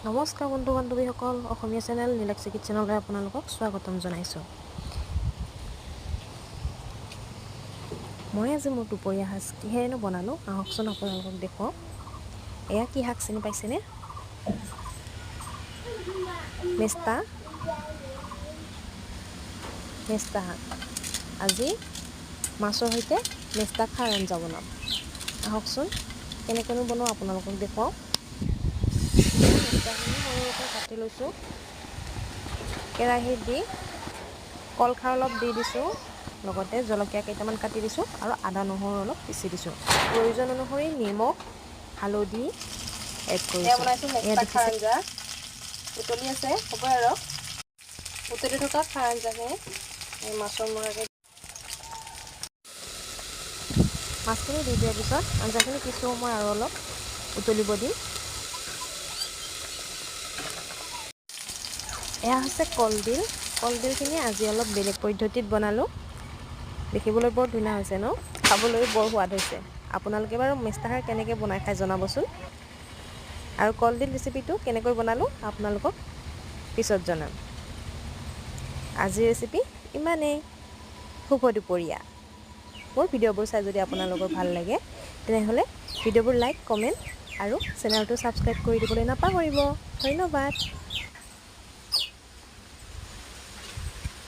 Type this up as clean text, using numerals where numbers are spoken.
নমস্কাৰ বন্ধু বান্ধৱীসকল, অসমীয়া channel nilakshi কিটচেনলৈ আপোনালোকক স্বাগতম জনাইছোঁ। মই আজি মোৰ দুপৰীয়া সাজ কিহেৰেনো বনালোঁ আহকচোন আপোনালোকক দেখুৱাওঁ। এয়া কি শাক চিনি পাইছেনে? মেষ্টা শাক। আজি মাছৰ সৈতে মেষ্টা খাৰ আঞ্জা বনাম। আহকচোন কেনেকৈনো বনাওঁ আপোনালোকক দেখুৱাওঁ। মেষ্টাখিনি সৰুকৈ কাটি লৈছোঁ। কেৰাহীত দি কলখাৰ অলপ দি দিছোঁ, লগতে জলকীয়া কেইটামান কাটি দিছোঁ আৰু আদা নহৰু অলপ পিচি দিছোঁ। প্ৰয়োজন অনুসৰি নিমখ হালধি এড কৰিছোঁ। এয়া খাৰ আঞ্জা উতলি আছে, হ'ব আৰু উতলি থকা খাৰ আঞ্জাখিনি মাছৰ মূৰাকে মাছখিনি দি দিয়াৰ পিছত আঞ্জাখিনি কিছু সময় আৰু অলপ উতলিব দিম। এয়া হৈছে কলডিল। কলডিলখিনি আজি অলপ বেলেগ পদ্ধতিত বনালোঁ। দেখিবলৈ বৰ ধুনীয়া হৈছে ন, খাবলৈ বৰ সোৱাদ হৈছে। আপোনালোকে বাৰু মেষ্টা খাৰ কেনেকৈ বনাই খাই জনাবচোন। আৰু কলডিল ৰেচিপিটো কেনেকৈ বনালোঁ আপোনালোকক পিছত জনাম। আজিৰ ৰেচিপি ইমানেই। শুভ দুপৰীয়া। মোৰ ভিডিঅ'বোৰ চাই যদি আপোনালোকৰ ভাল লাগে তেনেহ'লে ভিডিঅ'বোৰ লাইক কমেণ্ট আৰু চেনেলটো ছাবস্ক্ৰাইব কৰি দিবলৈ নাপাহৰিব। ধন্যবাদ।